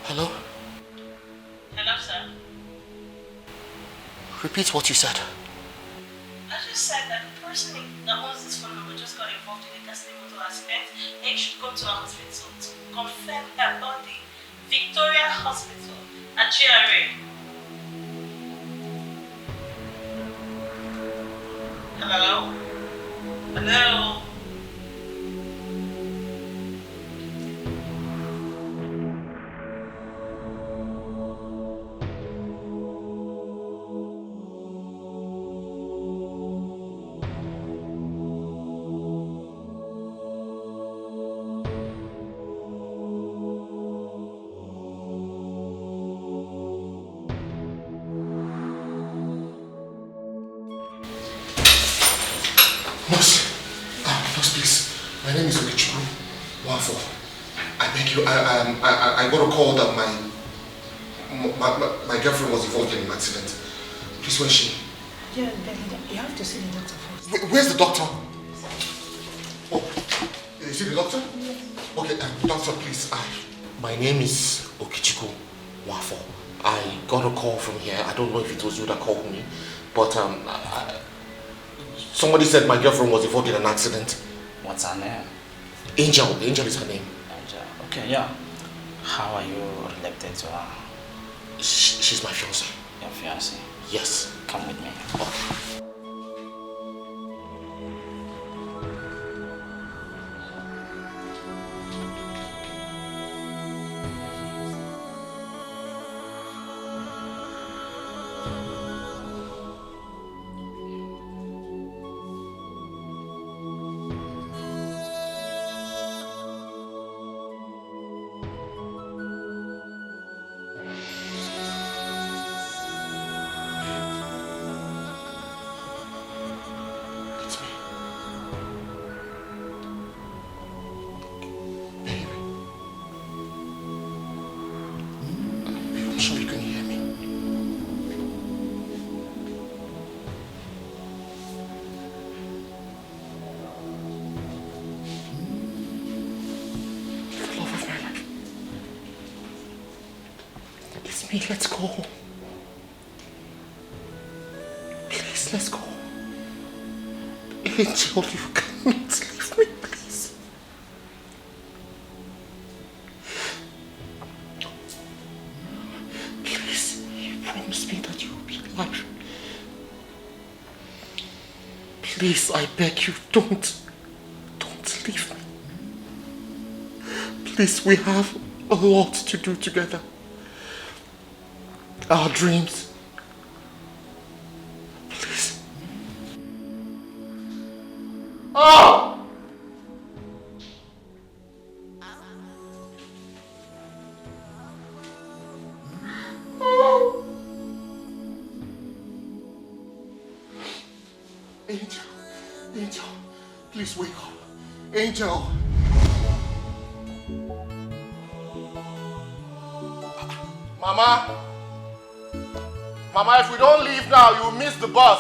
Hello? Hello, sir. Repeat what you said. I just said that the person that owns this phone number just got involved in a ghastly motor accident. They should go to a hospital to confirm her body. Victoria Hospital at GRA. Hello? Hello? Nurse, please. My name is Etiko. Wafo. I beg you, I got a call that my girlfriend was involved in an accident. Please, where's she? Yeah, you have to see the doctor first. Where's the doctor? Oh, is it the doctor? Yes. Okay, doctor, please. My name is Etiko Wafo. I got a call from here. I don't know if it was you that called me, but somebody said my girlfriend was involved in an accident. What's her name? Angel. Angel is her name. Angel. Okay, yeah. How are you related to her? She's my fiancée. Your fiancée? Yes. Come with me. Okay. Let's go. Please, let's go. Angel, you cannot leave me, please. Please, you promised me that you will be alive. Please, I beg you, don't leave me. Please, we have a lot to do together. Our dreams. Please. Oh! Oh! Angel, please wake up. Angel. Mama. Mama, if we don't leave now, you'll miss the bus.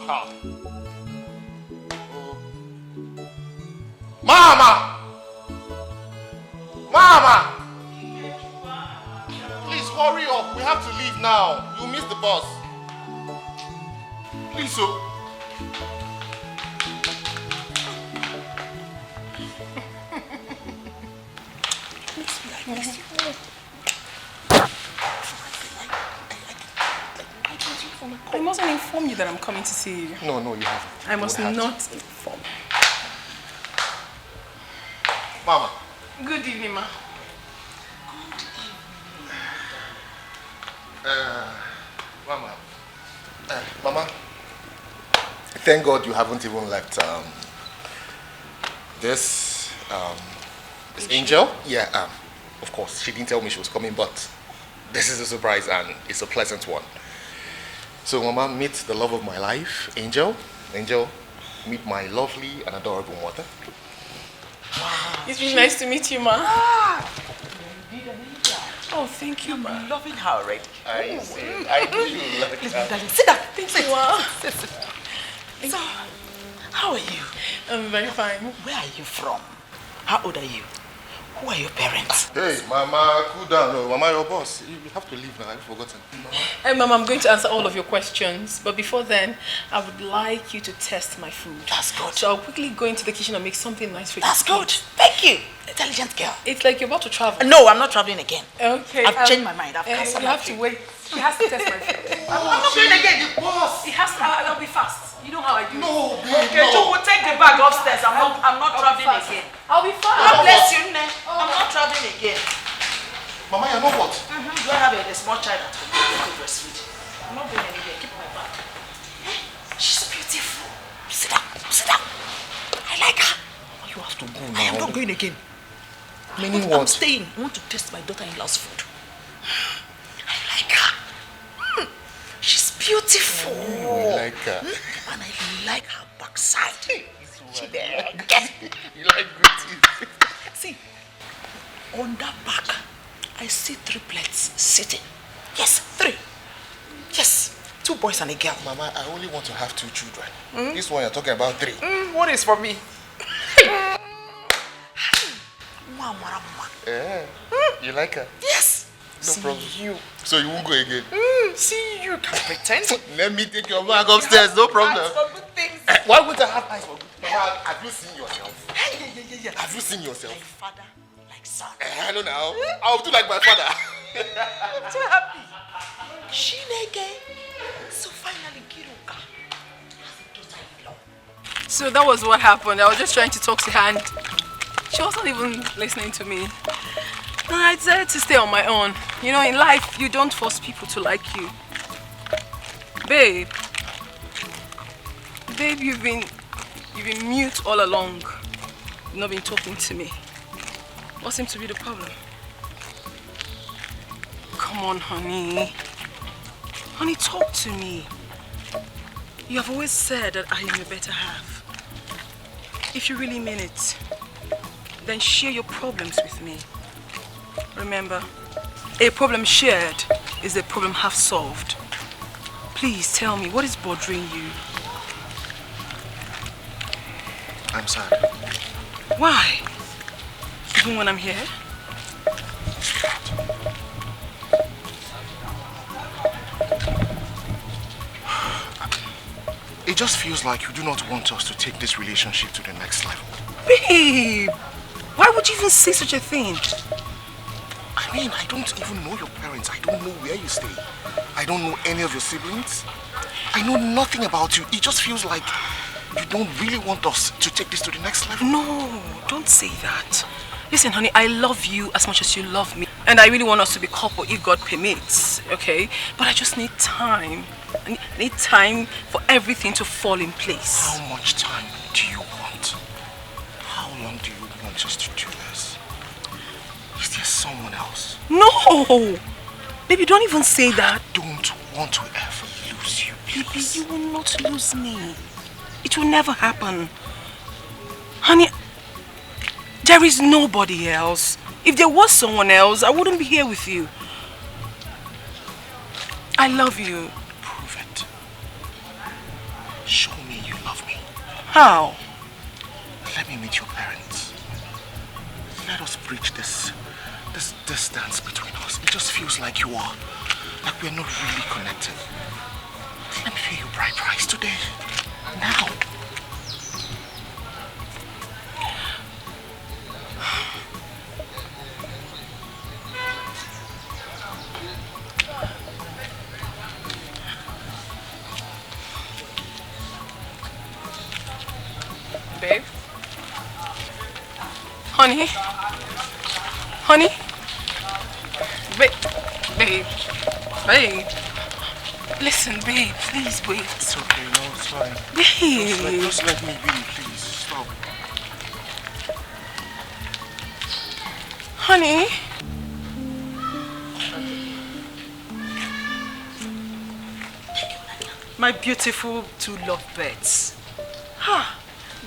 How? Oh. Mama! Mama! Please hurry up. We have to leave now. You'll miss the bus. Please, so. I mustn't inform you that I'm coming to see you. No, you haven't. I must not inform. Mama. Good evening, ma. Mama. Thank God you haven't even left this Angel. Yeah, of course, she didn't tell me she was coming, but this is a surprise and it's a pleasant one. So, Mama, meet the love of my life, Angel. Angel, meet my lovely and adorable mother. Wow. It's really nice to meet you, ma. Oh, thank you, ma. I'm loving her already. I see. I do love her. Darling, sit down. Thank you, ma. So, how are you? I'm very fine. Where are you from? How old are you? Who are your parents? Hey, Mama, cool down. No, Mama, your boss. You have to leave now. I've forgotten. Mama. Hey, Mama, I'm going to answer all of your questions. But before then, I would like you to test my food. That's good. So I'll quickly go into the kitchen and make something nice for you. That's good. Thank you. Intelligent girl. It's like you're about to travel. No, I'm not traveling again. Okay. I've changed my mind. I've cancelled You my have trip. to wait. He has to test my food. I'm not going again. The boss. It has to. I'll be fast. You know how I do. No, Okay, you will take the bag upstairs. I'm not traveling again. I'll be fast. God bless you, Nne. I'm not traveling again. Mama, you know what? Do I have a small child at home? I can breastfeed. I'm not going anywhere. Keep my bag. She's beautiful. Sit down. Sit down. I like her. You have to go now. I am not going again. Meaning I'm what? staying. I want to taste my daughter-in-law's food. I like her. She's beautiful. You like her. And I like her backside. She there. You like good teeth. See, on that back, I see triplets sitting. Yes, 3. Yes, 2 boys and a girl. Mama, I only want to have 2 children. This one you're talking about 3. One is for me. You like her? Yes. No See problem. you. So you won't go again? See you. Can pretend. Let me take your bag upstairs, no problem. Ask for good things. Why would I have eyes for good? Mama, have you seen yourself? Yeah. Have you seen yourself? Like father, like son. I know now. I'll do like my father. I'm so happy. Shinege. So finally, Kiruka has a daughter-in-law. So that was what happened. I was just trying to talk to her and she wasn't even listening to me. And I decided to stay on my own. You know, in life, you don't force people to like you. Babe. Babe, you've been mute all along. You've not been talking to me. What seems to be the problem? Come on, honey. Honey, talk to me. You have always said that I am your better half. If you really mean it, then share your problems with me. Remember, a problem shared is a problem half solved. Please tell me, what is bothering you? I'm sad. Why? Even when I'm here? It just feels like you do not want us to take this relationship to the next level. Babe! Why would you even say such a thing? I mean, I don't even know your parents. I don't know where you stay. I don't know any of your siblings. I know nothing about you. It just feels like you don't really want us to take this to the next level. No, don't say that. Listen, honey, I love you as much as you love me. And I really want us to be couple if God permits, okay? But I just need time. I need time for everything to fall in place. How much time do you want? How long do you want us to do this? Is there someone else? No! Baby, don't even say that. I don't want to ever lose you, please. Baby, you will not lose me. It will never happen. Honey, there is nobody else. If there was someone else, I wouldn't be here with you. I love you. Prove it. Show me you love me. How? Let me meet your parents. Let us bridge this distance between us. It just feels like we're not really connected. Let me pay you bride price today. Now. Babe? Honey? Honey? Babe? Babe? Listen, babe, please wait. It's okay, no, it's fine. Babe. Just let me be, please. Stop. Honey? My beautiful 2 lovebirds.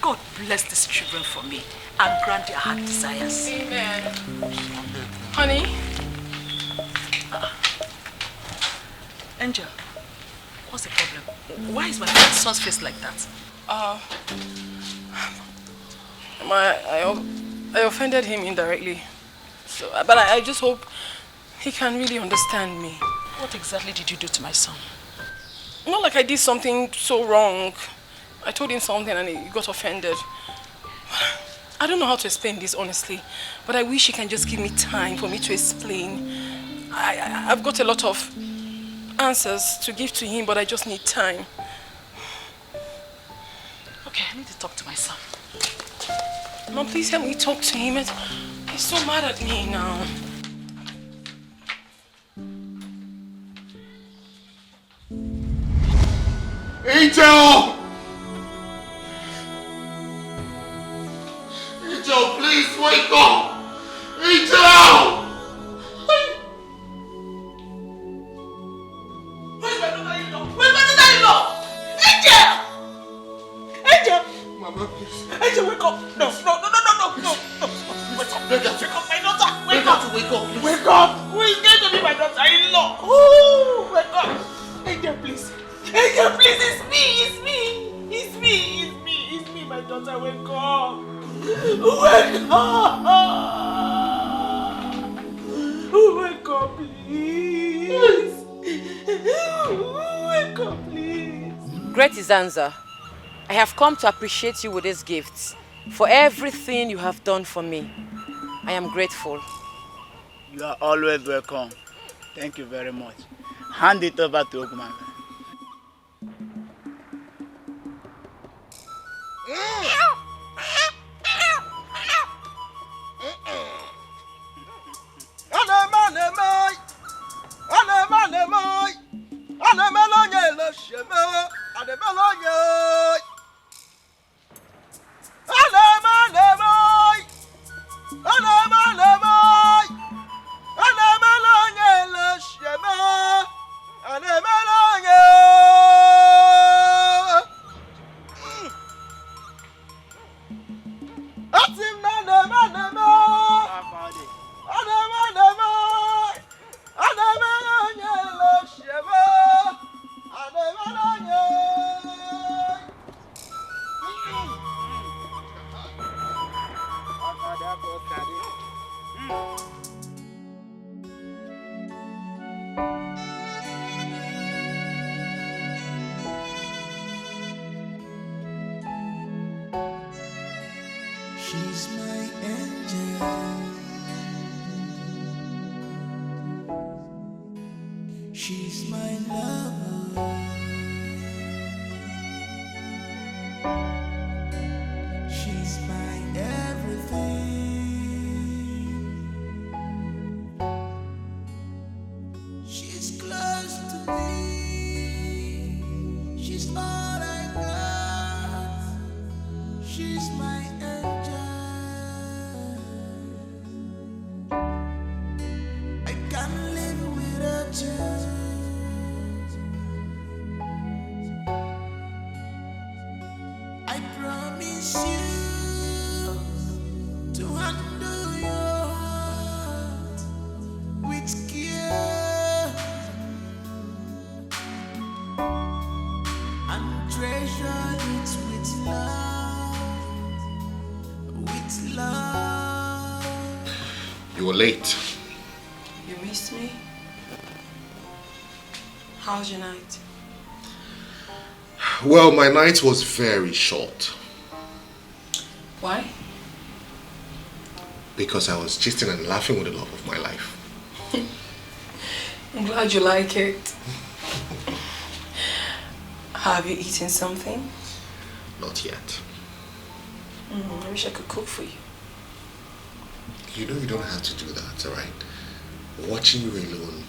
God bless these children for me and grant their heart desires. Amen. Honey? Angel, what's the problem? Why is my son's face like that? I offended him indirectly. So, but I just hope he can really understand me. What exactly did you do to my son? Not like I did something so wrong. I told him something and he got offended. I don't know how to explain this honestly, but I wish he can just give me time for me to explain. I've got a lot of answers to give to him, but I just need time. Okay, I need to talk to my son. Mom, please help me talk to him. He's so mad at me now. Angel! Angel, please wake up! Angel! Where's my daughter-in-law? Where's my daughter-in-law? Angel! Angel! Mama, please. Angel, wake up! No. Wake up! Wake up, my daughter! Wake up! Wake up, please. Wake up! Who is going to be my daughter-in-law? Oh, wake up! Angel, please! Angel, please! It's me! My daughter, wake up! Wake up! Wake up, please! Wake up, please! Great Izanza, I have come to appreciate you with these gifts for everything you have done for me. I am grateful. You are always welcome. Thank you very much. Hand it over to Ogumanga. She's my angel. She's my lover. She's my everything. She's close to me. She's all I got. She's my angel. I can't live without you. I promise you to handle your heart with care and treasure it with love, with love. You were late. You missed me? How's your night? Well, my night was very short Why? because I was gisting and laughing with the love of my life. I'm glad you like it. Have you eaten something? Not yet. I wish I could cook for you. You know you don't have to do that, alright? Watching you alone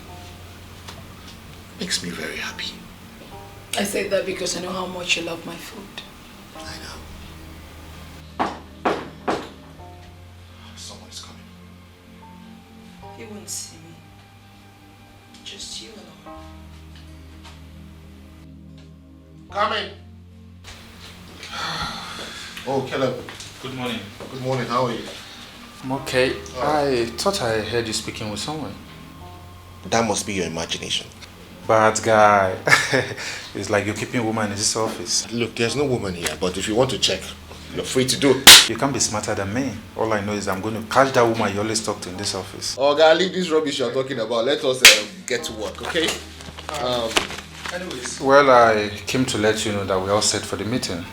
makes me very happy. I say that because I know how much you love my food. I know. Someone is coming. He won't see me. Just you alone. Coming. Oh, Caleb. Good morning. Good morning. How are you? I'm okay. I thought I heard you speaking with someone. That must be your imagination. Bad guy. It's like you're keeping a woman in this office. Look, there's no woman here, but if you want to check, you're free to do. You can't be smarter than me. All I know is I'm going to catch that woman you always talk to in this office. Oh, God, leave this rubbish you're talking about. Let us get to work, okay? Anyways. Well, I came to let you know that we're all set for the meeting.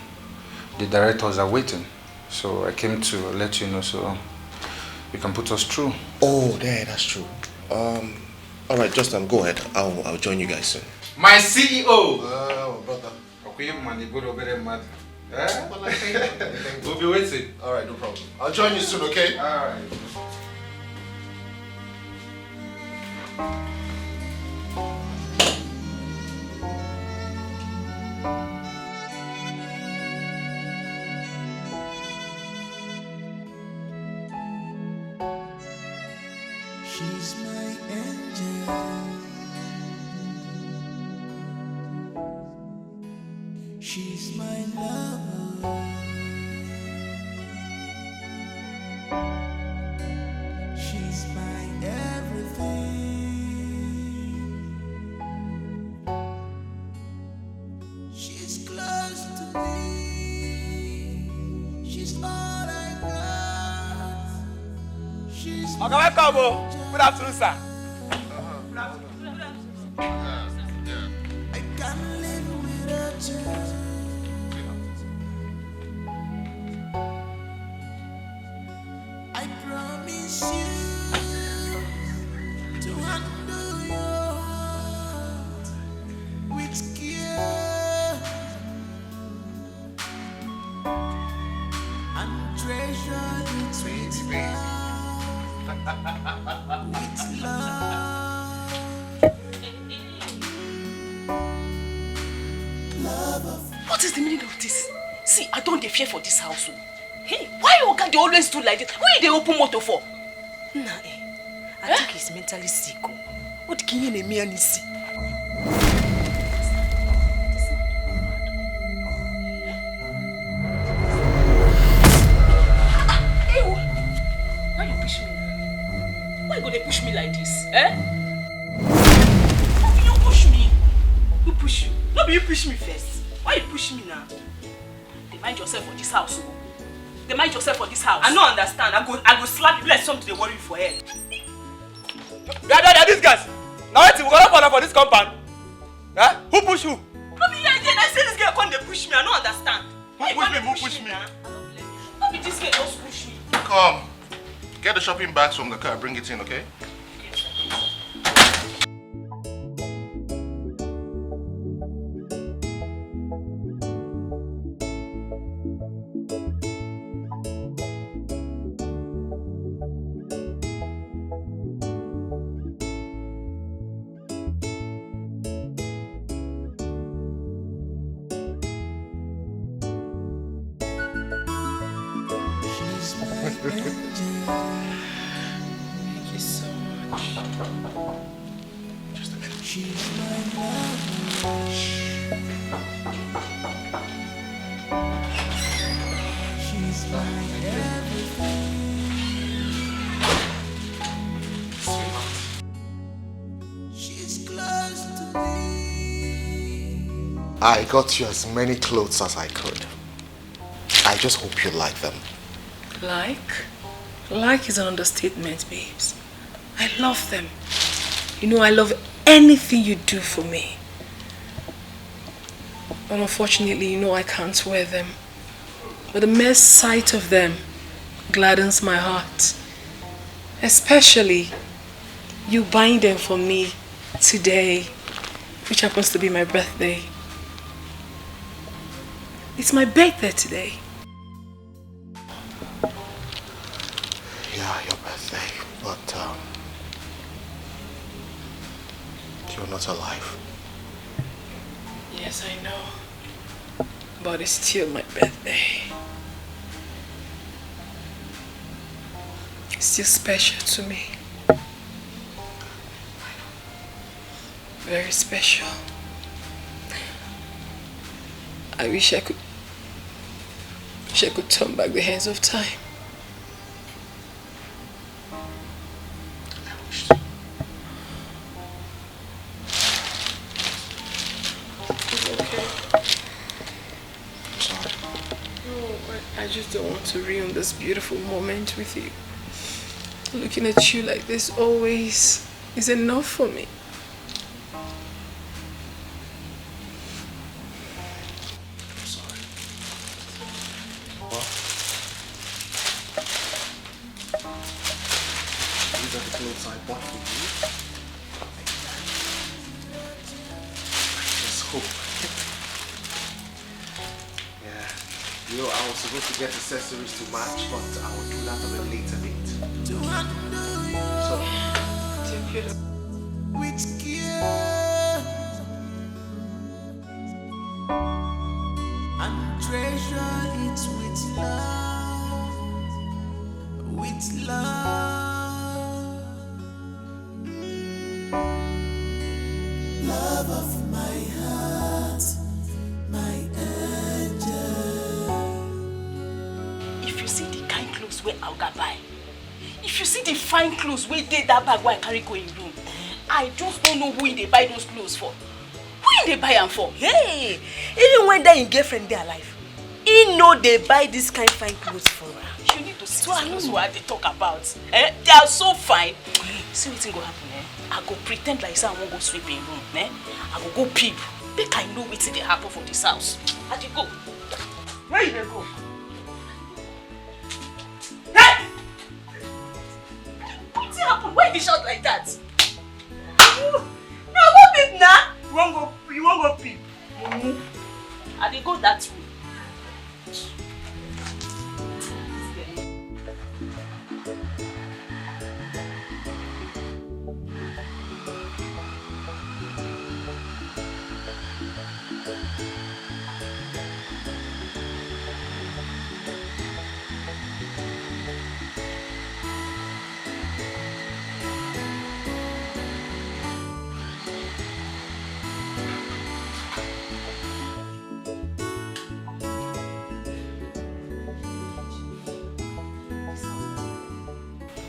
The directors are waiting. So I came to let you know so you can put us through. Oh, yeah, that's true. All right, just go ahead. I'll join you guys soon. My CEO! Oh, brother. We'll be waiting. All right, no problem. I'll join you soon, okay? All right. She's my angel. She's my lover. She's my everything. She's close to me. She's all I got. She's Okay, welcome. Good afternoon, sir. I can't live without you. I promise you to handle your heart with care and treasure it with love. What is the meaning of this? See, I don't fear for this house. Hey, why Oga they always do like this? Why they open motor for? Nah, I think he's mentally sick. What can you name me and see? Why you push me? Why you gonna push me like this? How can you push me? Who push you? No, you push me first. Why you push me now? They mind yourself for this house. They mind yourself for this house. I don't understand. I go slap you like something they worry you for head. Yeah, these guys. Now wait, we gonna corner for this compound. Huh? Who push who? No, be here again. I say this girl come they push me. I don't understand. Who push me? No, be this girl just push me. Come. Get the shopping bags from the car. Bring it in, okay? Thank you so much. Just a minute. She's my love. She's my everything. She's close to me. I got you as many clothes as I could. I just hope you like them. Like? Like is an understatement, babes. I love them. You know, I love anything you do for me. But unfortunately, you know I can't wear them. But the mere sight of them gladdens my heart. Especially you buying them for me today, which happens to be my birthday. It's my birthday today. Yeah, your birthday, but you're not alive. Yes, I know. But it's still my birthday. It's still special to me. Very special. I wish I could turn back the hands of time. I I just don't want to ruin this beautiful moment with you. Looking at you like this always is enough for me. I'm sorry. What? These are the clothes I bought for you. I just hope. Yeah. You know, I was supposed to get accessories to match, but I will do that on a later date. So, Take it. With care and treasure it with love, with love. Love of my heart, my angel. If you see the kind clothes where I'll go buy, if you see the fine clothes where they that bag where I carry go in room, I just don't know who they buy those clothes for. Who they buy them for? Hey, even when they in girlfriend they alive, he know they buy this kind of fine clothes for her. You need to see what they talk about. Eh? They are so fine. See what go happen, eh? I go pretend like I won't go sweep in room, eh? I go peep. Make I know what they happen for this house. How do you go? Where you go? Hey! What's happen? Why you shout like that? No, go peep now. You won't go peep. I dey go that way.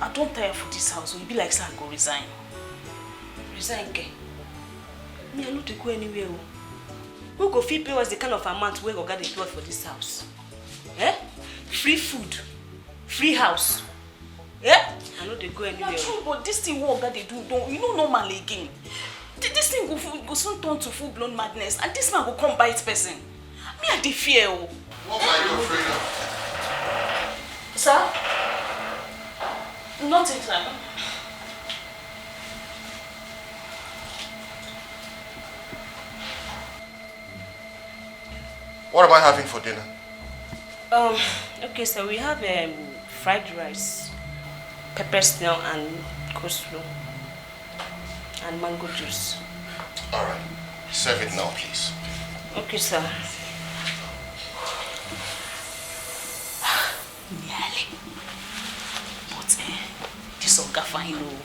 I don't tire for this house, so it be like say I go resign. Resign, ke? Me, I no dey go anywhere. Who go fit pay us the kind of amount where Oga dey pay for this house? Eh? Free food, free house. Eh? I no dey go anywhere. Na true, but this thing what Oga dey do, don't you know normal again. This thing go soon turn to full-blown madness, and this man go come bite person. Me, I dey fear. what are you afraid of? Sir? Nothing, sir. What am I having for dinner? Okay, so we have fried rice, pepper snail and coleslaw, and mango juice. Alright. Serve it now, please. Okay, sir. Nearly. But this Oga fine, oh.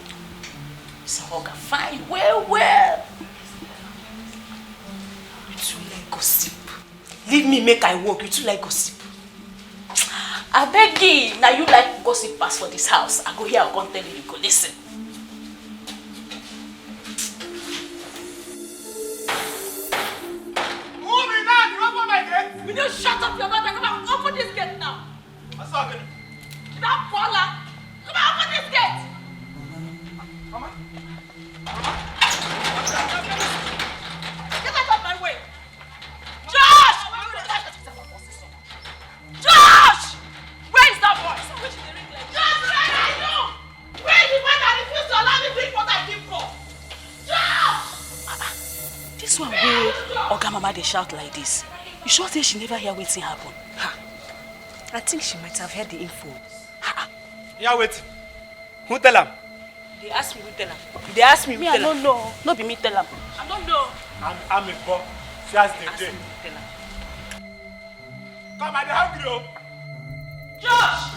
This Oga fine, well. You too like gossip. Leave me make I work, you too like gossip. I beg you, now you like gossip pass for this house. I go here, I'll come tell you, you go listen. Moving now, you open my gate. Will you shut up your mouth and come and open this gate now? What's happening? That Paula, come and open this gate. Mama? Get out of my way. Josh! Josh! Where is that boy? Josh, where are you? Where is the boy that refused to allow me to drink what I came for? Josh! This one where Oga Mama they shout like this. You sure say she never hear waiting happen? I think she might have heard the info. Yeah, wait. Who tell him? They asked me who tell her. They asked me who Me, I tell her. don't know. No be me tell him. I don't know. I'm a boy. She has the Ask day. me who tell her. Come, I'm hungry, oh. Josh!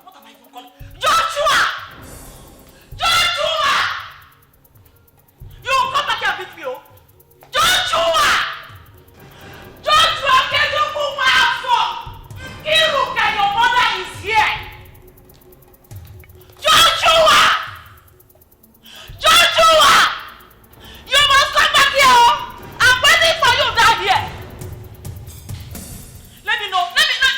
What am I even calling? Joshua! Joshua! You come back here and beat me, oh? Joshua! Joshua, can you move my house for? Iruka, your mother is here. Joshua! Joshua! You must come back here, oh! I'm waiting for you down here. Let me know. Let me know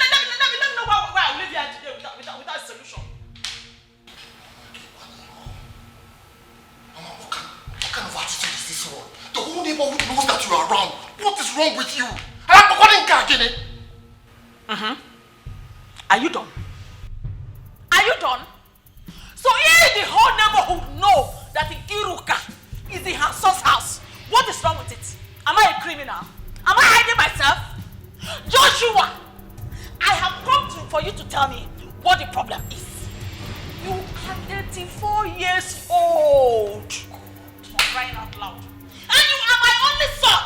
this one? The whole neighborhood knows that you are around. What is wrong with you? Are you done? Are you done? So if the whole neighborhood know that the Iruka is in her son's house, what is wrong with it? Am I a criminal? Am I hiding myself? Joshua, I have come for you to tell me what the problem is. You are 34 years old. I'm crying out loud. And you are my only son.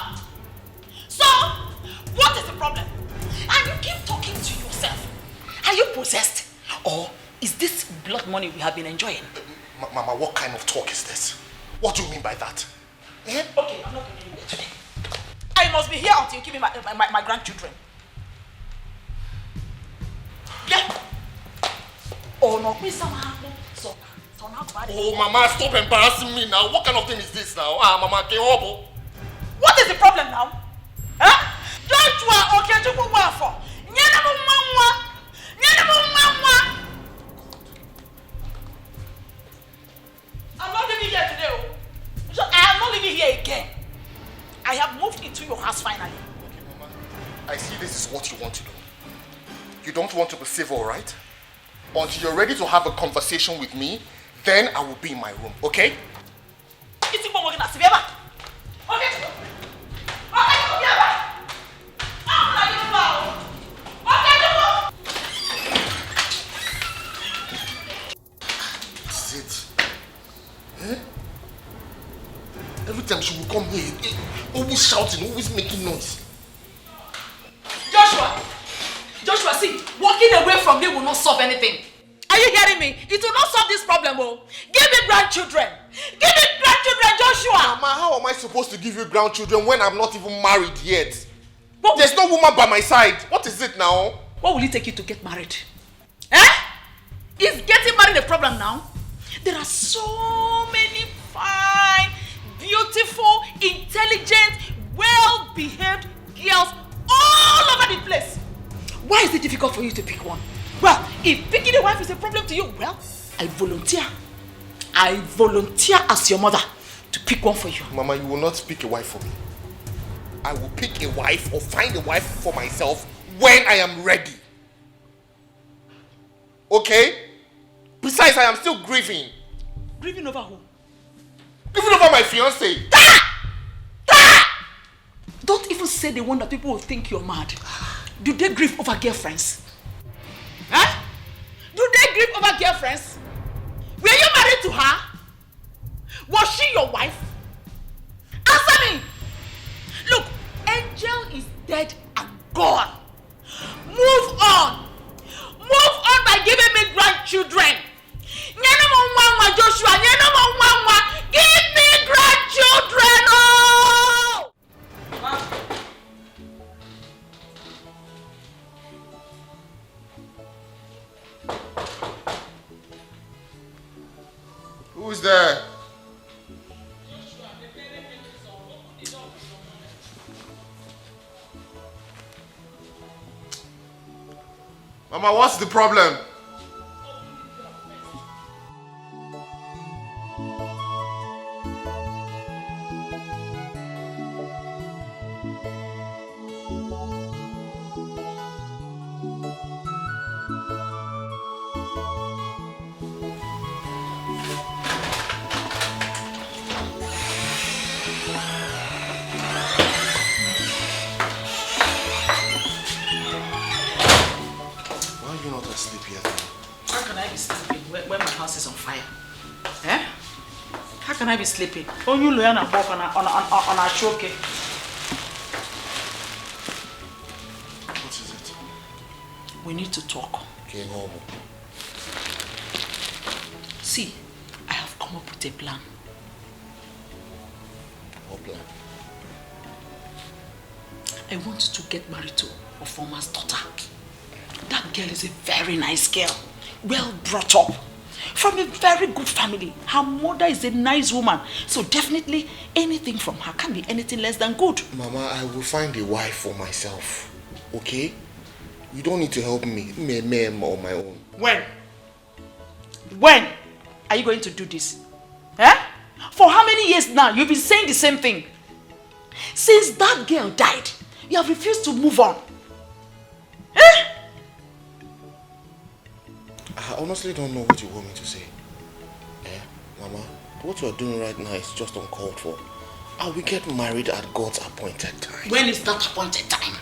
So, what is the problem? And you keep talking to yourself. Are you possessed? Or is this blood money we have been enjoying? Mama, what kind of talk is this? What do you mean by that? Okay, I'm not going to leave it today. I must be here until you give me my grandchildren. Yeah. Oh no, please somehow. Oh, Mama, stop embarrassing me now. What kind of thing is this now? Mama, get horrible. What is the problem now? Huh? Joshua, okay, you go well for. I'm not living here today. So I am not living here again. I have moved into your house finally. Okay, Mama. I see this is what you want to do. You don't want to be civil, right? Until you're ready to have a conversation with me, then I will be in my room, okay? Etiko, okay. This is it. Eh? Every time she will come here, always shouting, always making noise. Joshua, see, walking away from me will not solve anything. Are you hearing me? It will not solve this problem, oh. Give me grandchildren. Give me grandchildren, Joshua. Mama, how am I supposed to give you grandchildren when I'm not even married yet? There's no woman by my side. What is it now? What will it take you to get married? Eh? Is getting married a problem now? There are so many fine, beautiful, intelligent, well-behaved girls all over the place. Why is it difficult for you to pick one? Well, if picking a wife is a problem to you, well, I volunteer as your mother to pick one for you. Mama, you will not pick a wife for me. I will pick a wife or find a wife for myself when I am ready. Okay? Besides, I am still grieving. Grieving over who? Grieving over my fiancé. Don't even say the one that people will think you're mad. Do they grieve over girlfriends? Huh? Do they grieve over girlfriends? Were you married to her? Was she your wife? Answer me! Look, Angel is dead and gone. Move on. Move on by giving me grandchildren. Joshua, give me grandchildren. Oh! Who's there? Mama, what's the problem? Can I be sleeping? Oh, you learn a walk on a choke. What is it? We need to talk. Okay, no. See, I have come up with a plan. What plan? I want to get married to a former's daughter. That girl is a very nice girl, well brought up. From a very good family. Her mother is a nice woman. So definitely anything from her can't be anything less than good. Mama, I will find a wife for myself. Okay? You don't need to help me. Me on my own. When? When are you going to do this? Eh? For how many years now? You've been saying the same thing. Since that girl died, you have refused to move on. Eh? I honestly don't know what you want me to say. Mama, what you are doing right now is just uncalled for. I will get married at God's appointed time. When is that appointed time?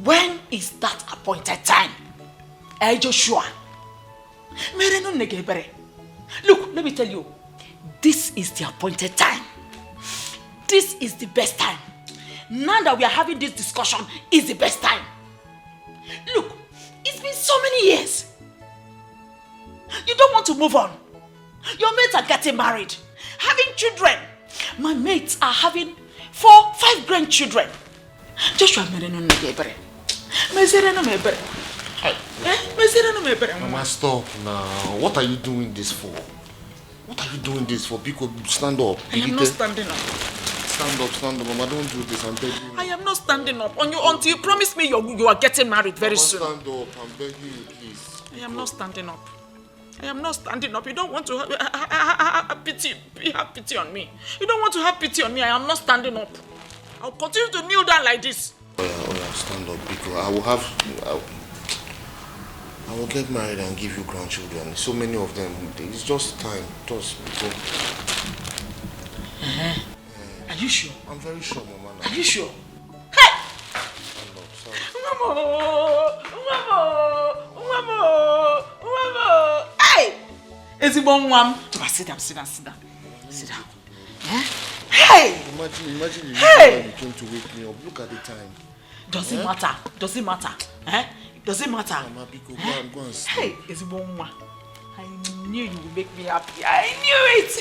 When is that appointed time? Hey, Joshua. Look, let me tell you. This is the appointed time. This is the best time. Now that we are having this discussion, is the best time. Look, it's been so many years. You don't want to move on. Your mates are getting married, having children. My mates are having 4, 5 grandchildren. Joshua, Mama, stop now. What are you doing this for? What are you doing this for? Because stand up. I am not standing up. Stand up, Mama. Don't do this. I'm begging you. I am not standing up until you promise me you are getting married very soon. Stand up. I'm begging you, please. I am not standing up. I am not standing up. You don't want to have pity on me. You don't want to have pity on me. I am not standing up. I'll continue to kneel down like this. Oh yeah, stand up, because I will get married and give you grandchildren. So many of them. It's just time. Just go. Are you sure? I'm very sure, Mama. Are you sure? Hey! Hey! Sit down. Sit down. Hey! Imagine Hey! you came to wake me up. Look at the time. Does it matter? Does it matter? Does it matter? Mama, go and sleep. Hey, I knew you would make me happy. I knew it.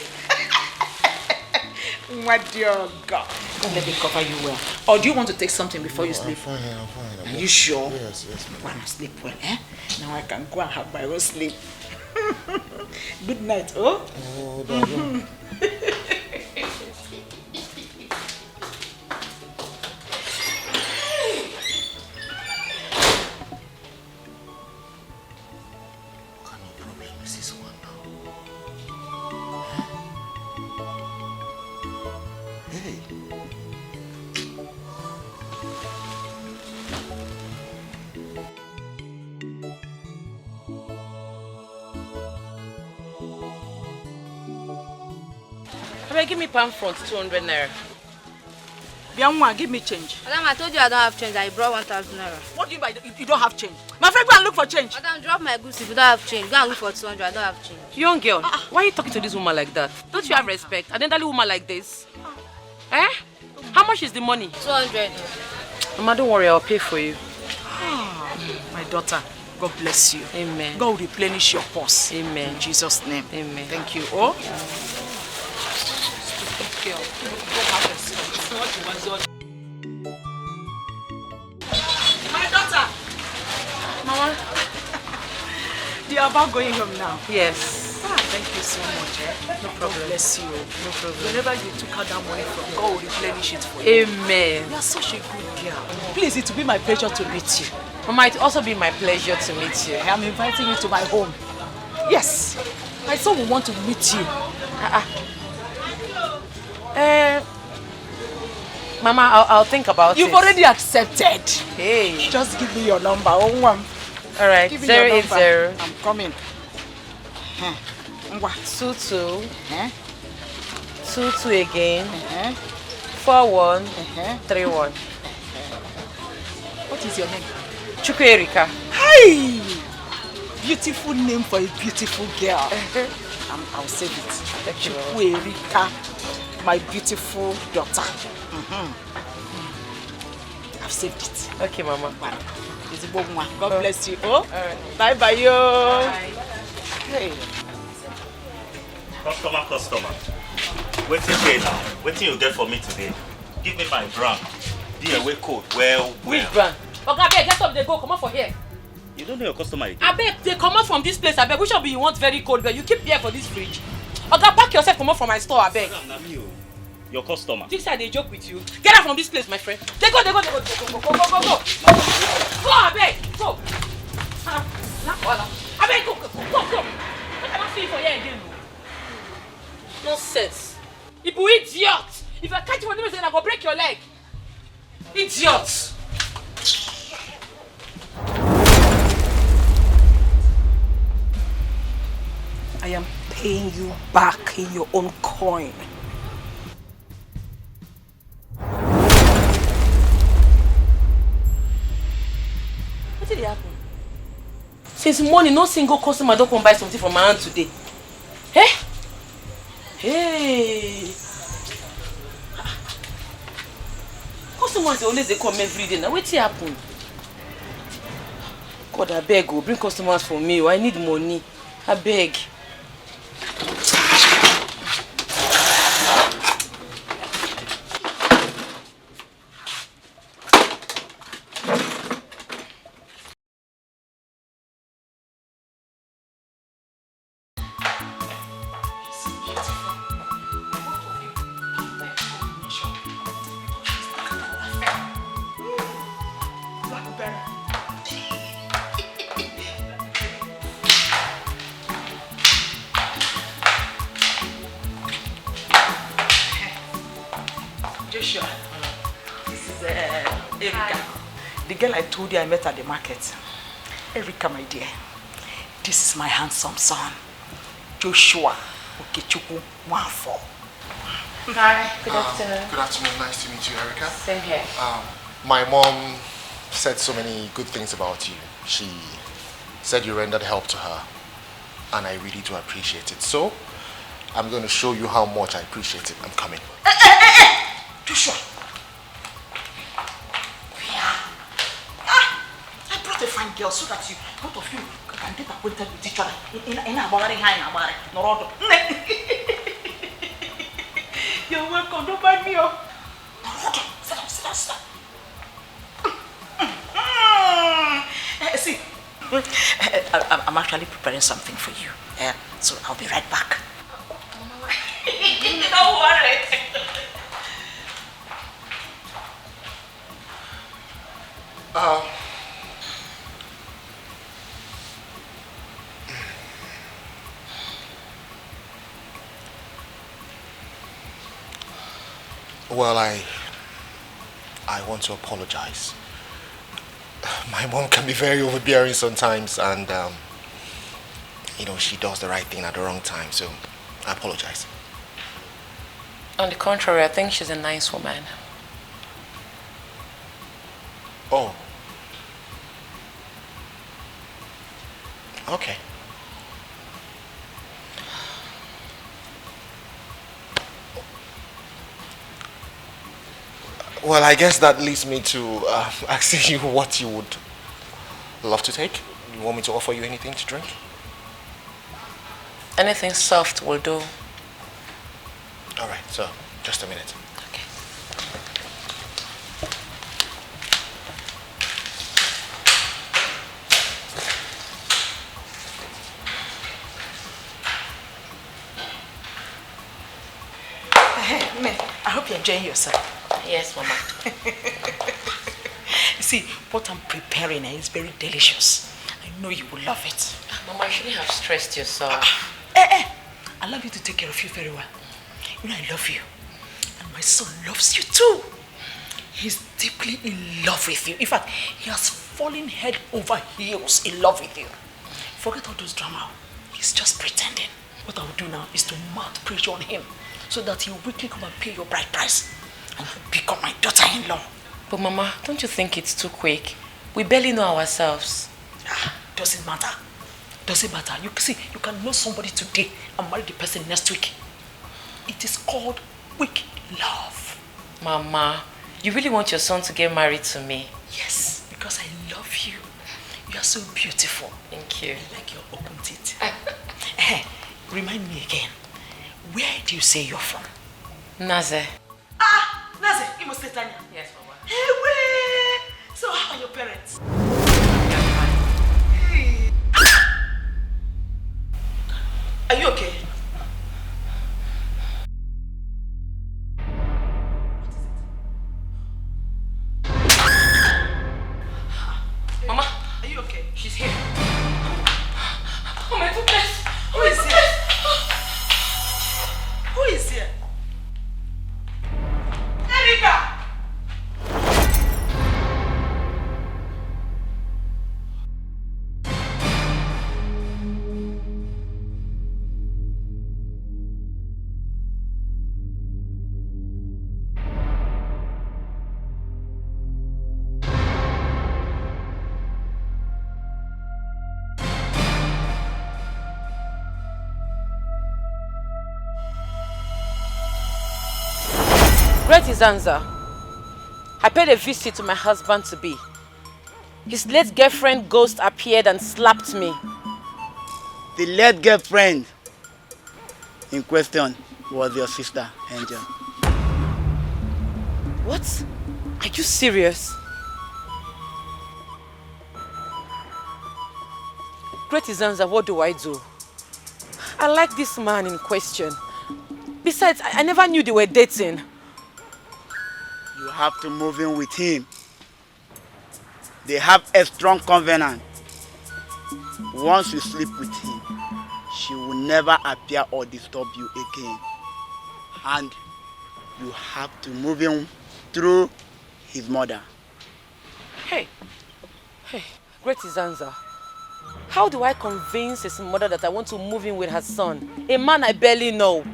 My dear God. Let me cover you well. Or do you want to take something before you sleep? I'm fine. Are you sure? Yes. Go and sleep well, eh? Now I can go and have my own sleep. Good night, oh? Oh, darling. Give me palm front, 200 naira. Bianwa, give me change. Madam, I told you I don't have change. I brought 1,000 naira. What do you mean you don't have change? My friend, go and look for change. Madam, drop my goods if you don't have change. Go and look for 200. I don't have change. Young girl, why are you talking to this woman like that? Don't you have respect? An elderly woman like this? Eh? How much is the money? 200. Mama, don't worry, I'll pay for you. My daughter, God bless you. Amen. God will replenish your purse. Amen. In Jesus' name. Amen. Thank you. Oh? My daughter! Mama? You are about going home now? Yes. Thank you so much. No problem. God bless you. No problem. Whenever you took her that money from, God will replenish it for you. Amen. You are such a good girl. Please, it will be my pleasure to meet you. Mama, it will also be my pleasure to meet you. I am inviting you to my home. Yes. My son will want to meet you. Mama, I'll think about it. You've already accepted. Hey. Just give me your number. All right. Give me 080. your number. I'm coming. 22. 22 again. 4131. What is your name? Chukwuerika. Hey! Beautiful name for a beautiful girl. I'll save it. Thank you. Chukwuerika, my beautiful daughter. I've saved it. Okay, Mama. God bless you. Oh, bye, yo. Bye. Hey. Customer. Waiting here now. Waiting you get for me today. Give me my brand. The away code. Well. Which brand? Okay, abeg, get up, they go. Come on for here. You don't know your customer again. Abeg, they come out from this place. Abeg, which one be you want very cold? But you keep here for this fridge. Okay, pack yourself. Come out from my store. Abeg. Your customer. This side they joke with you. Get out from this place, my friend. They go. Go, abeg, go. Abeg, go. I cannot see you for here again. Nonsense. You idiot! If I catch you on the message, I'm gonna break your leg. Idiot! I am paying you back in your own coin. What did happen? Since morning, no single customer don't come buy something from my hand today. Eh? Hey! Customers always they come every day. Now what happen? God, I beg you, bring customers for me. I need money. I beg. Joshua, this is Erika. The girl I told you I met at the market. Erika, my dear, this is my handsome son, Joshua Okechukwu Mwafo. Hi, good afternoon. Good afternoon, nice to meet you, Erika. Same here. My mom said so many good things about you. She said you rendered help to her, and I really do appreciate it. So, I'm going to show you how much I appreciate it. I'm coming. Joshua! I brought a fine girl so that you, both of you, can get acquainted with each other. You're welcome, don't mind me. Sit down, sit down. See, I'm actually preparing something for you. So I'll be right back. Don't worry. Well, I want to apologize. My mom can be very overbearing sometimes, and she does the right thing at the wrong time, so I apologize. On the contrary, I think she's a nice woman. Oh. Okay. Well, I guess that leads me to asking you what you would love to take. You want me to offer you anything to drink? Anything soft will do. All right, so just a minute. Okay. Hey, man, I hope you're enjoying yourself. Yes, Mama. See, what I'm preparing is very delicious. I know you will love it. Mama, you shouldn't have stressed yourself. I love you to take care of you very well. You know I love you. And my son loves you too. He's deeply in love with you. In fact, he has fallen head over heels in love with you. Forget all those drama. He's just pretending. What I will do now is to mount pressure on him so that he'll quickly come and pay your bride price and become my daughter-in-law. But Mama, don't you think it's too quick? We barely know ourselves. Doesn't matter. Doesn't matter. You see, you can know somebody today and marry the person next week. It is called quick love. Mama, you really want your son to get married to me? Yes, because I love you. You are so beautiful. Thank you. I like your open teeth. Remind me again. Where do you say you're from? Naze. Naze, you must say Tanya. Yes, Mama. Hey, wait. So how are your parents? Are you okay? Mama, are you okay? She's here. Oh my goodness. Who is it? Who Great Izanza, I paid a visit to my husband-to-be. His late girlfriend ghost appeared and slapped me. The late girlfriend in question was your sister, Angel. What? Are you serious? Great Izanza, what do I do? I like this man in question. Besides, I never knew they were dating. You have to move in with him. They have a strong covenant. Once you sleep with him, she will never appear or disturb you again. And you have to move in through his mother. Hey, Great Izanza, how do I convince his mother that I want to move in with her son? A man I barely know.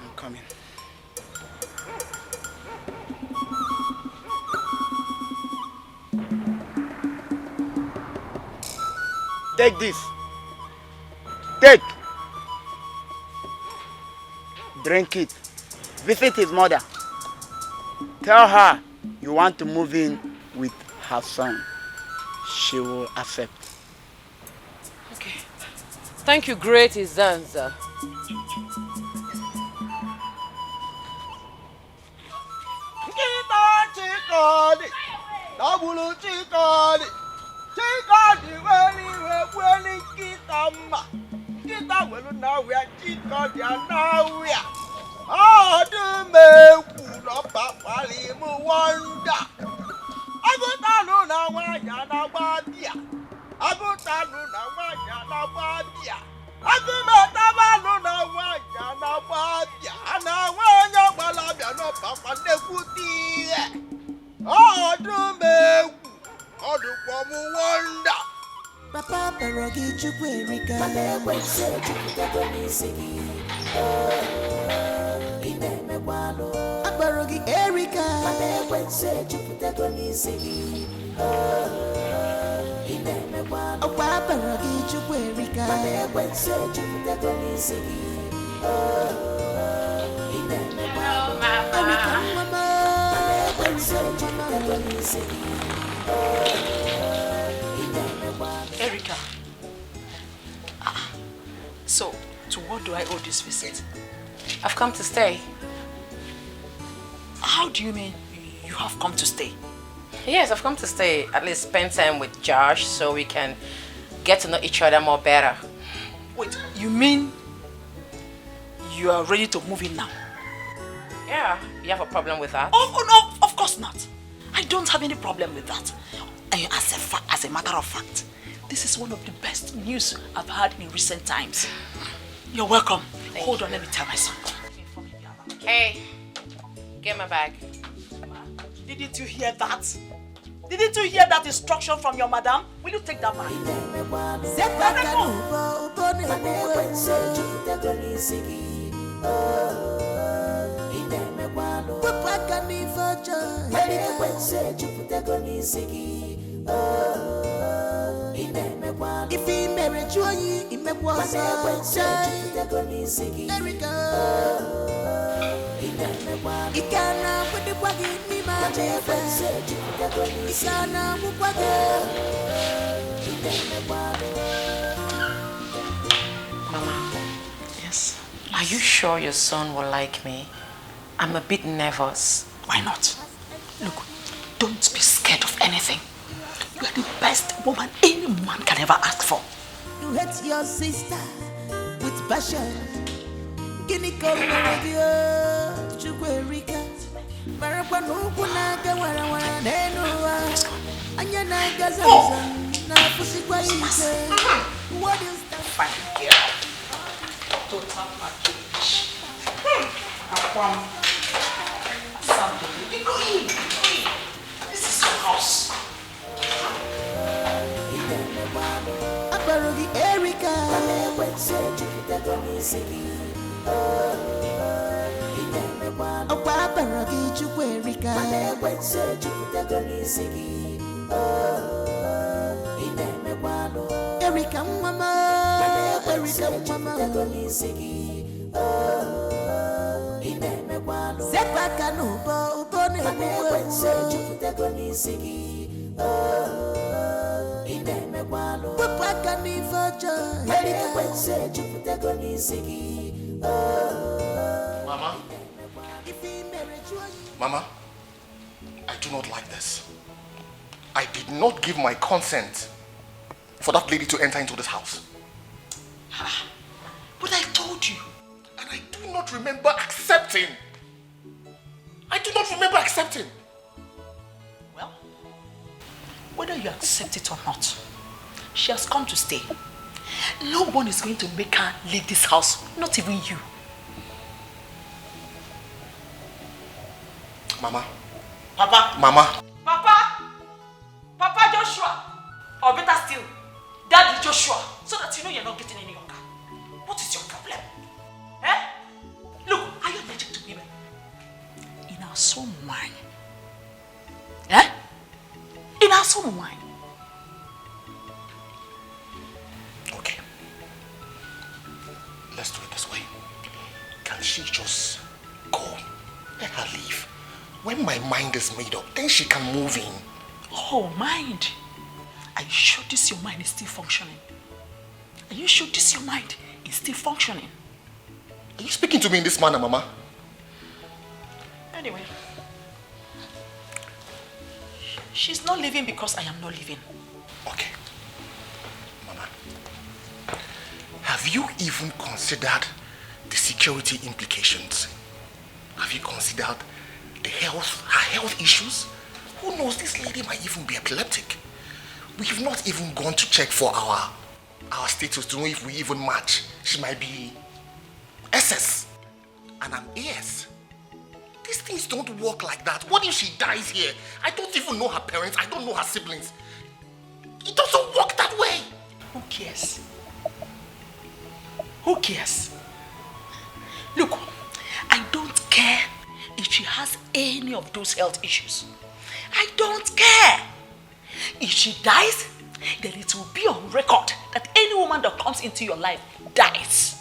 I'm coming. Take this. Take. Drink it. Visit his mother. Tell her you want to move in with her son. She will accept. Okay. Thank you, Great Izanza. Papa Perogi Chukwerika Wese Chukwerisiki Ineme Walo Aparogi Erika Wese Chukwerisiki Ineme Walo Papa Perogi Chukwerika Wese Chukwerisiki Ineme Walo Erika Mama Wese Chukwerisiki Erica. So, to what do I owe this visit? I've come to stay. How do you mean you have come to stay? Yes, I've come to stay. At least spend time with Josh so we can get to know each other more better. Wait, you mean you are ready to move in now? Yeah, you have a problem with that? Oh, no, of course not. I don't have any problem with that. And as a matter of fact, this is one of the best news I've had in recent times. You're welcome. Hold on, let me tell my son. Hey, get my bag. Didn't you hear that? Didn't you hear that instruction from your madam? Will you take that bag? If he married you, he may was Erica. He can't put the wagon in my He can't move Mama. Yes? Are you sure your son will like me? I'm a bit nervous. Why not? Look, don't be scared of anything. You are the best woman any man can ever ask for. You hate your sister with passion. Guinea come radio, Chukwerika. Marapanukunaga wara nenua. Anyana gaza na pusikwa ise. What is that? Fine girl. Total package. Aquam. Something. Go in. This is your house. Aparogi Erika Aparogi Chukwerika Erika mama Erika mama Zepaka n'ubo ubo na-ekwense jupụtago n'isi gị. Ị na-emekwalụ wepụ aka n'ife ọjọọ na-ekwense jupụtago n'isi gị. Mama, I do not like this. I did not give my consent for that lady to enter into this house. But I told you. And I do not remember accepting. I do not remember accepting. Well, whether you accept it or not, she has come to stay. No one is going to make her leave this house, not even you. Mama. Papa. Mama. Papa. Papa Joshua. Or better still, Daddy Joshua. So that you know you're not getting any younger. What is your problem? Eh? Look, are you allergic to women? In our soul wine. Eh? In our soul wine. Okay. Let's do it this way. Can she just go? Let her leave. When my mind is made up, then she can move in. Oh, mind. Are you sure this your mind is still functioning? Are you sure this your mind is still functioning? Are you speaking to me in this manner, Mama? Anyway. She's not leaving because I am not leaving. Okay. Mama. Have you even considered the security implications? Have you considered her health issues? Who knows, this lady might even be epileptic. We've not even gone to check for our status to know if we even match. She might be SS and I'm AS. These things don't work like that. What if she dies here? I don't even know her parents. I don't know her siblings. It doesn't work that way. Who cares? Who cares? Look, I don't care if she has any of those health issues. I don't care. If she dies, then it will be on record that any woman that comes into your life dies.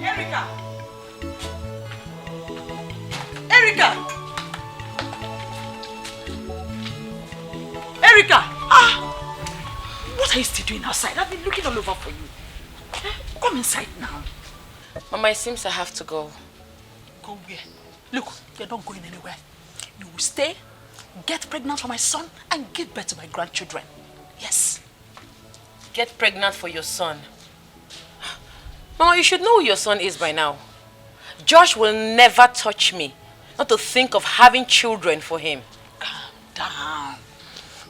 Erica! Erica! Erica! What are you still doing outside? I've been looking all over for you. Come inside now. Mama, it seems I have to go. Go where? Look, you're not going anywhere. You will stay, get pregnant for my son, and give birth to my grandchildren. Yes. Get pregnant for your son? Mama, you should know who your son is by now. Josh will never touch me. Not to think of having children for him. Calm down.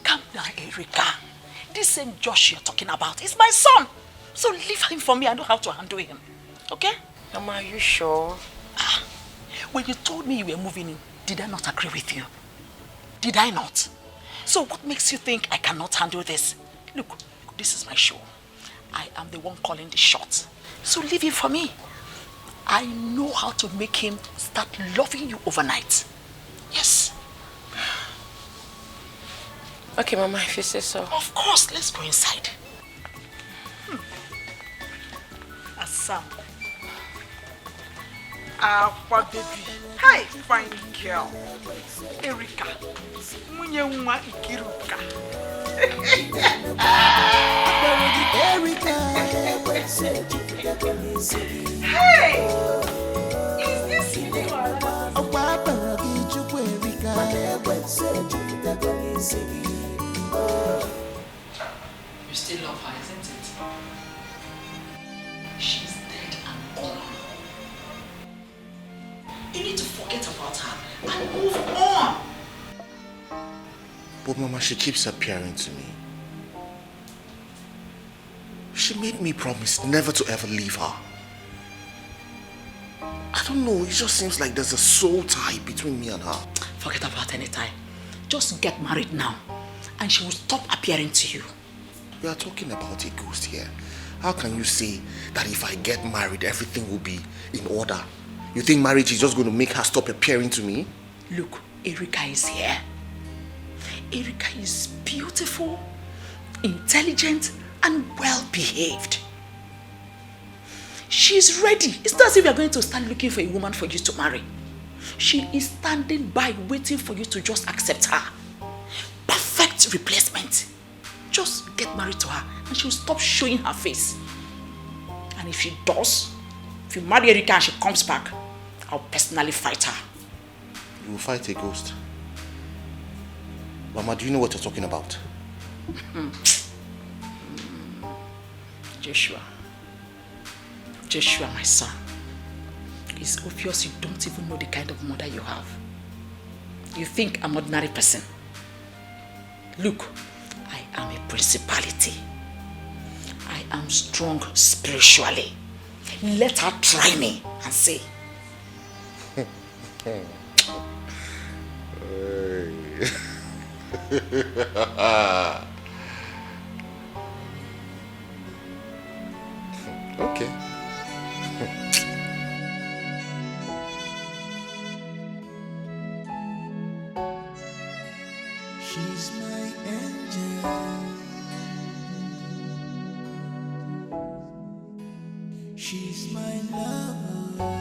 Calm down, Erica. This same Josh you're talking about is my son. So leave him for me. I know how to handle him. Okay? Mama, are you sure? When you told me you were moving in, did I not agree with you? Did I not? So what makes you think I cannot handle this? Look, this is my show. I am the one calling the shots. So leave him for me. I know how to make him start loving you overnight. Yes. Okay, Mama, if you say so. Of course, let's go inside. Assam. Aqua baby. Hi, fine girl. Erica. Munye nwa Ikiruka. Hey! Is this you? You still love her, isn't it? She's dead and gone. You need to forget about her and move on. But Mama, she keeps appearing to me. She made me promise never to ever leave her. I don't know, it just seems like there's a soul tie between me and her. Forget about any tie. Just get married now, and she will stop appearing to you. We are talking about a ghost here. How can you say that if I get married, everything will be in order? You think marriage is just going to make her stop appearing to me? Look, Erika is here. Erika is beautiful, intelligent, and well-behaved. She's ready. It's not as if you're going to start looking for a woman for you to marry. She is standing by waiting for you to just accept her. Perfect replacement. Just get married to her and she'll stop showing her face. And if she does, if you marry Erika and she comes back, I'll personally fight her. You will fight a ghost? Mama, do you know what you're talking about? Joshua, my son. It's obvious you don't even know the kind of mother you have. You think I'm an ordinary person. Look, I am a principality. I am strong spiritually. Let her try me and see. Okay. She's my angel. She's my lover.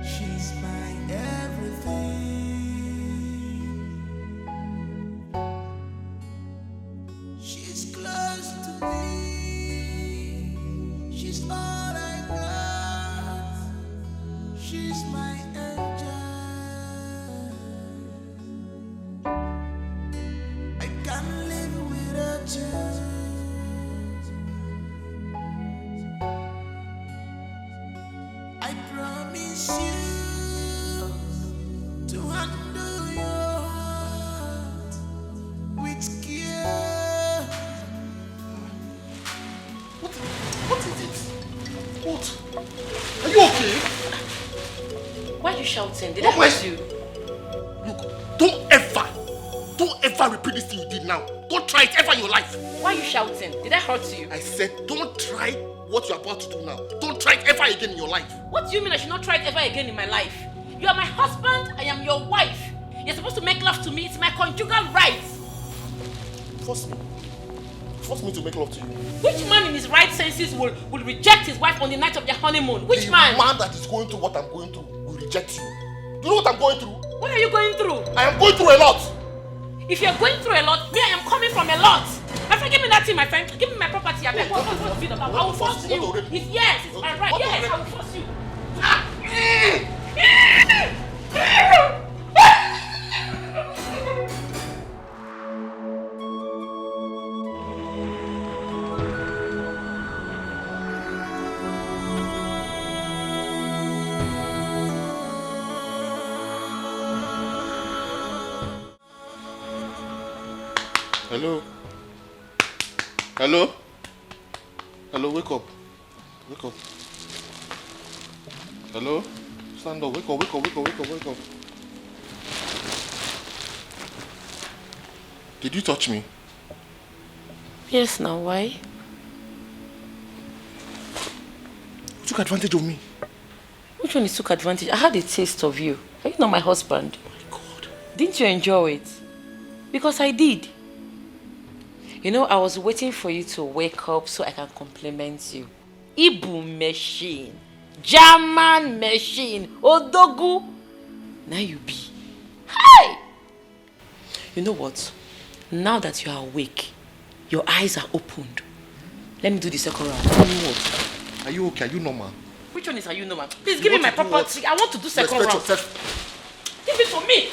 She's my everything. She's close to me. She's all I got. She's my angel. I can't live without you. I promise you to handle your heart with care. What is it? What? Are you okay? Why are you shouting? Did I hurt you? Look, don't ever repeat this thing you did now. Don't try it ever in your life. Why are you shouting? Did I hurt you? I said don't try what you're about to do now. Don't try it ever again in your life. What do you mean I should not try it ever again in my life? You are my husband, I am your wife. You're supposed to make love to me, it's my conjugal rights. Force me to make love to you. Which man in his right senses will reject his wife on the night of their honeymoon? Which man? The man that is going through what I'm going through will reject you. Do you know what I'm going through? What are you going through? I am going through a lot. If you're going through a lot, me, I am coming from a lot. My friend, give me that thing, my friend. Give me my property. I beg. What is it about? I will force you. Yes, it's my right. Yes, I will force you. Hello? Hello? Hello, wake up. Wake up. Hello? Stand up, wake up, wake up, wake up, wake up, wake up. Did you touch me? Yes, now why? You took advantage of me. Which one is took advantage? I had a taste of you. Are you not my husband? Oh my God. Didn't you enjoy it? Because I did. You know, I was waiting for you to wake up so I can compliment you. Ibu machine. German machine. Odogu. Now you be. Hi! You know what? Now that you are awake, your eyes are opened. Let me do the second round. Tell me what? Are you okay? Are you normal? Which one is are you normal? Please give me my property. I want to do second round. Give it to me.